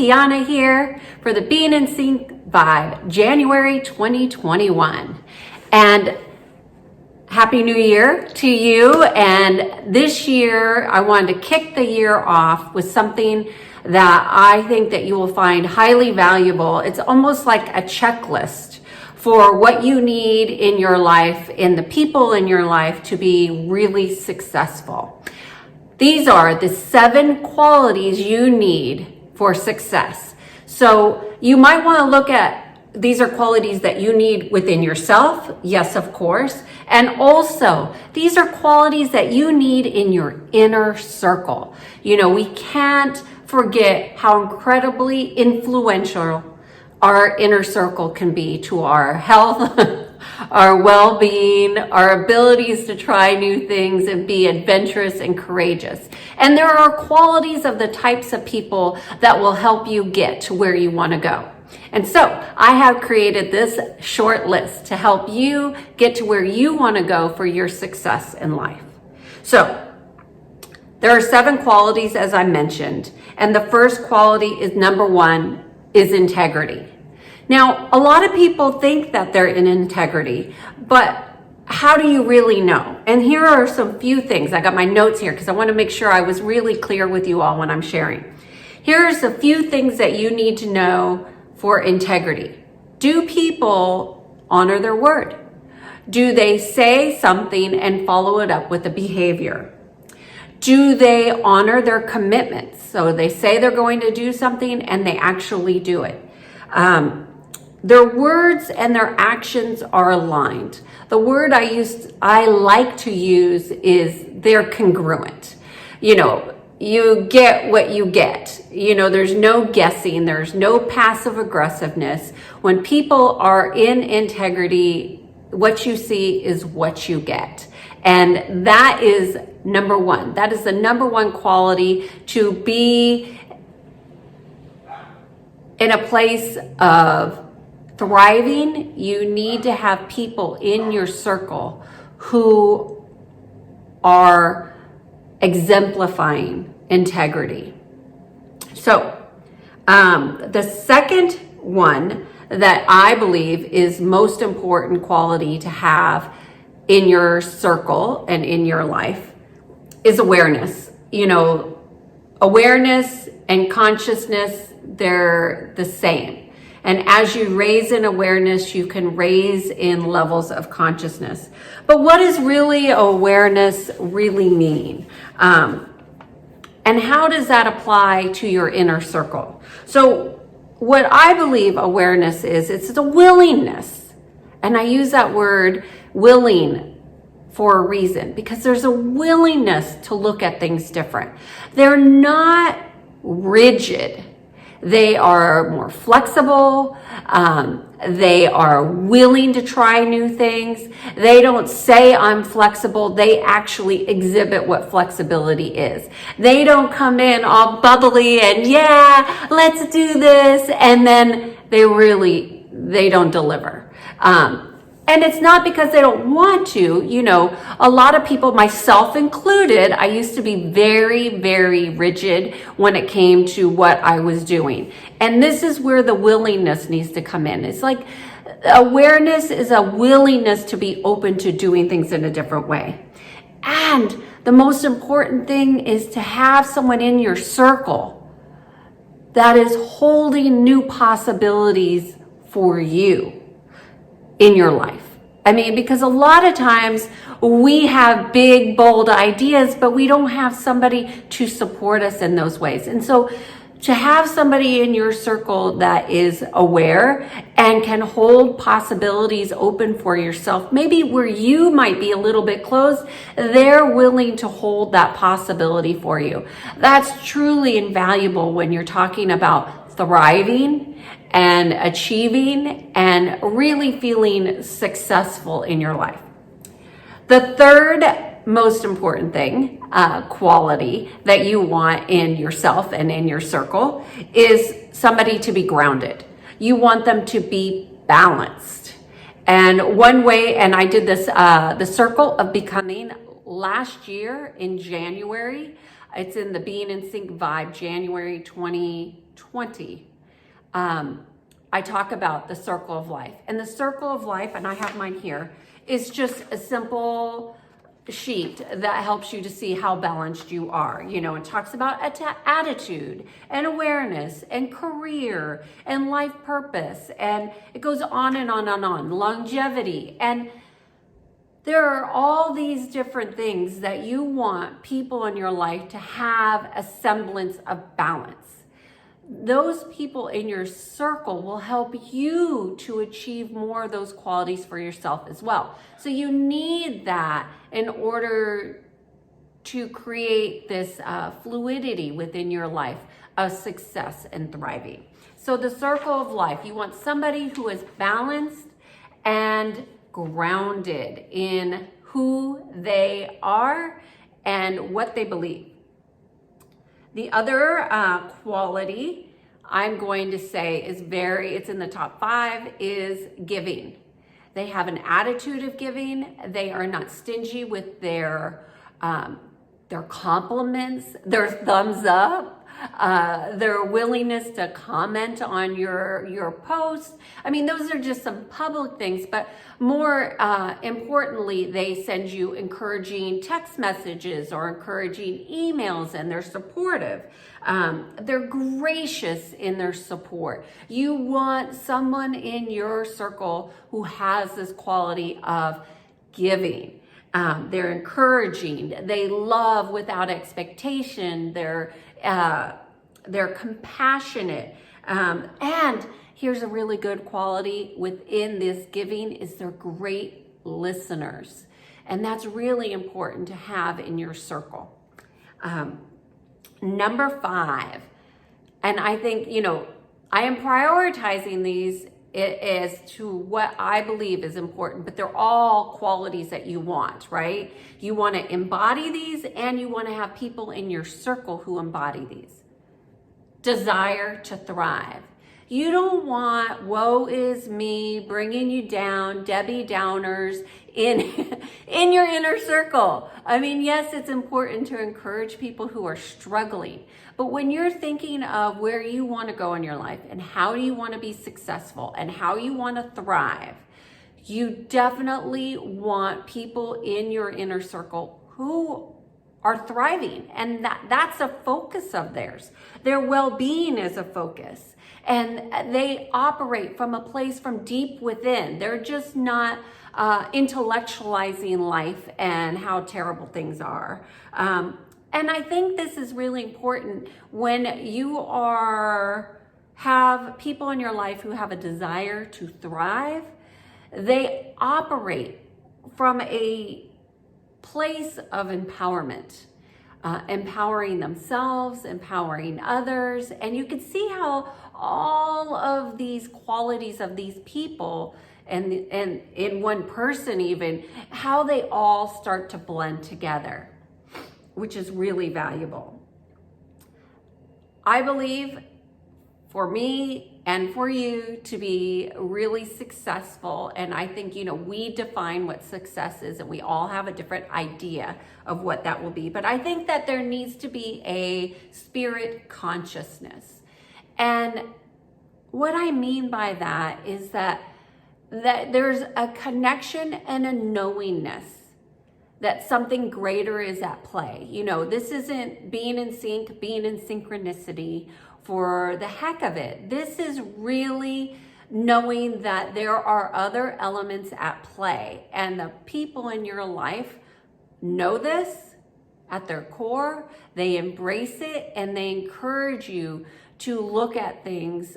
Kiannaa here for the Being in Sync Vibe, January 2021. And Happy New Year to you. And this year, I wanted to kick the year off with something that I think that you will find highly valuable. It's almost like a checklist for what you need in your life and the people in your life to be really successful. These are the 7 qualities you need for success. So you might want to look at, these are qualities that you need within yourself. Yes, of course. And also, these are qualities that you need in your inner circle. You know, we can't forget how incredibly influential our inner circle can be to our health, our well-being, our abilities to try new things and be adventurous and courageous. And there are qualities of the types of people that will help you get to where you want to go. And so I have created this short list to help you get to where you want to go for your success in life. So there are 7 qualities, as I mentioned. And the first quality is number 1 is integrity. Now, a lot of people think that they're in integrity, but how do you really know? And here are some few things. I got my notes here because I want to make sure I was really clear with you all when I'm sharing. Here's a few things that you need to know for integrity. Do people honor their word? Do they say something and follow it up with a behavior? Do they honor their commitments? So they say they're going to do something and they actually do it. Their words and their actions are aligned. The word I like to use is they're congruent. You know, you get what you get. You know, there's no guessing. There's no passive aggressiveness. When people are in integrity, what you see is what you get. And that is number 1. That is the number 1 quality to be in a place of thriving. You need to have people in your circle who are exemplifying integrity. So the second one that I believe is most important quality to have in your circle and in your life is awareness. You know, awareness and consciousness, they're the same. And as you raise in awareness, you can raise in levels of consciousness. But what does really awareness really mean? And how does that apply to your inner circle? So what I believe awareness is, it's the willingness. And I use that word willing for a reason, because there's a willingness to look at things different. They're not rigid. They are more flexible. They are willing to try new things. They don't say I'm flexible. They actually exhibit what flexibility is. They don't come in all bubbly and yeah, let's do this. And then they don't deliver. And it's not because they don't want to. You know, a lot of people, myself included, I used to be very, very rigid when it came to what I was doing. And this is where the willingness needs to come in. It's like awareness is a willingness to be open to doing things in a different way. And the most important thing is to have someone in your circle that is holding new possibilities for you in your life. I mean, because a lot of times we have big, bold ideas, but we don't have somebody to support us in those ways. And so to have somebody in your circle that is aware and can hold possibilities open for yourself, maybe where you might be a little bit closed, they're willing to hold that possibility for you. That's truly invaluable when you're talking about thriving and achieving and really feeling successful in your life. The third most important thing, quality that you want in yourself and in your circle is somebody to be grounded. You want them to be balanced. And one way, and I did this, the Circle of Becoming last year in January. It's in the Being in Sync Vibe, January 2021. 2020, I talk about the circle of life. And the circle of life, and I have mine here, is just a simple sheet that helps you to see how balanced you are. You know, it talks about attitude and awareness and career and life purpose, and it goes on and on and on. Longevity, and there are all these different things that you want people in your life to have a semblance of balance. Those people in your circle will help you to achieve more of those qualities for yourself as well. So you need that in order to create this fluidity within your life of success and thriving. So the circle of life, you want somebody who is balanced and grounded in who they are and what they believe. The other quality I'm going to say it's in the top 5, is giving. They have an attitude of giving. They are not stingy with their compliments, their thumbs up, their willingness to comment on your post. I mean, those are just some public things, but more importantly, they send you encouraging text messages or encouraging emails, and they're supportive. They're gracious in their support. You want someone in your circle who has this quality of giving. They're encouraging. They love without expectation. They're compassionate. And here's a really good quality within this giving is they're great listeners. And that's really important to have in your circle. Number 5, and I think, I am prioritizing these as to what I believe is important, but they're all qualities that you want, right? You want to embody these, and you want to have people in your circle who embody these. Desire to thrive. You don't want woe is me, bringing you down, Debbie Downers in your inner circle. I mean, yes, it's important to encourage people who are struggling, but when you're thinking of where you want to go in your life and how you want to be successful and how you want to thrive, you definitely want people in your inner circle who are thriving, and that's a focus of theirs. Their well-being is a focus, and they operate from a place from deep within. They're just not intellectualizing life and how terrible things are. And I think this is really important when you have people in your life who have a desire to thrive. They operate from a place of empowerment, empowering themselves, empowering others. And you can see how all of these qualities of these people and in one person even, how they all start to blend together, which is really valuable. I believe for me and for you to be really successful, and I think, we define what success is, and we all have a different idea of what that will be. But I think that there needs to be a spirit consciousness. And what I mean by that is that there's a connection and a knowingness that something greater is at play. This isn't being in sync, being in synchronicity for the heck of it. This is really knowing that there are other elements at play, and the people in your life know this at their core. They embrace it, and they encourage you to look at things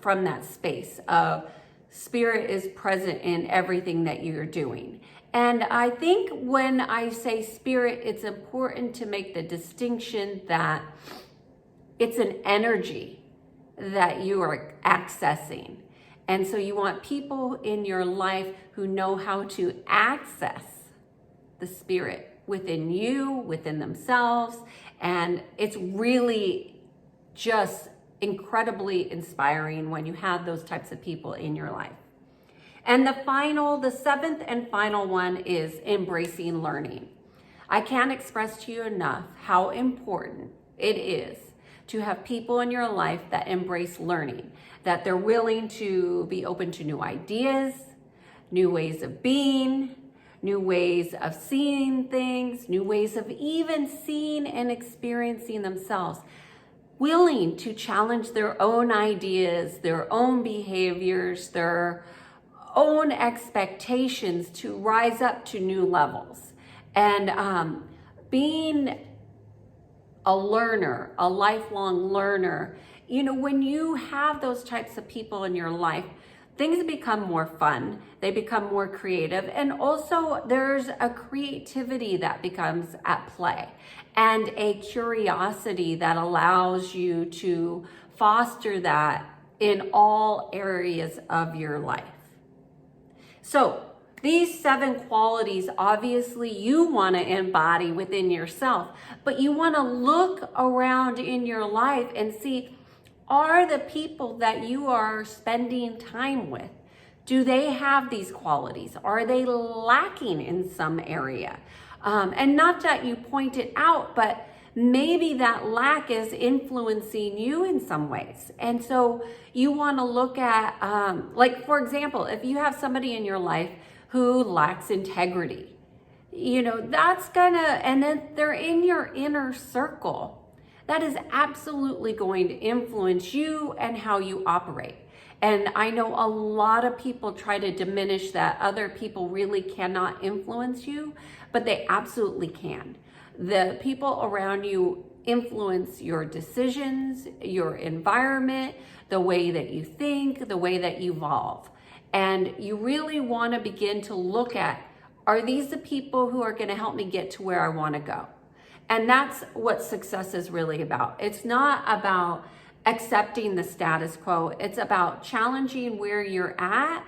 from that space of spirit is present in everything that you're doing. And I think when I say spirit, it's important to make the distinction that it's an energy that you are accessing. And so you want people in your life who know how to access the spirit within you, within themselves. And it's really just incredibly inspiring when you have those types of people in your life. And the 7th and final one is embracing learning. I can't express to you enough how important it is to have people in your life that embrace learning, that they're willing to be open to new ideas, new ways of being, new ways of seeing things, new ways of even seeing and experiencing themselves, willing to challenge their own ideas, their own behaviors, their own expectations to rise up to new levels. And being a learner, a lifelong learner, you know, when you have those types of people in your life, things become more fun, they become more creative, and also there's a creativity that becomes at play and a curiosity that allows you to foster that in all areas of your life. So these 7 qualities, obviously you want to embody within yourself, but you want to look around in your life and see, are the people that you are spending time with, do they have these qualities? Are they lacking in some area? And not that you point it out, but maybe that lack is influencing you in some ways. And so you want to look at, like, for example, if you have somebody in your life who lacks integrity, you know, that's gonna, and then they're in your inner circle, that is absolutely going to influence you and how you operate. And I know a lot of people try to diminish that other people really cannot influence you, but they absolutely can. The people around you influence your decisions, your environment, the way that you think, the way that you evolve. And you really want to begin to look at, are these the people who are going to help me get to where I want to go? And that's what success is really about. It's not about accepting the status quo. It's about challenging where you're at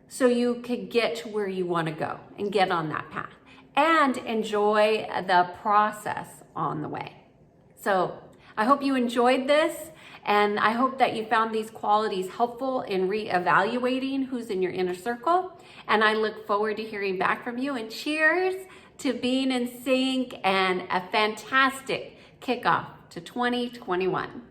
so you can get to where you want to go and get on that path and enjoy the process on the way. So I hope you enjoyed this, and I hope that you found these qualities helpful in reevaluating who's in your inner circle. And I look forward to hearing back from you, and cheers to being in sync and a fantastic kickoff to 2021.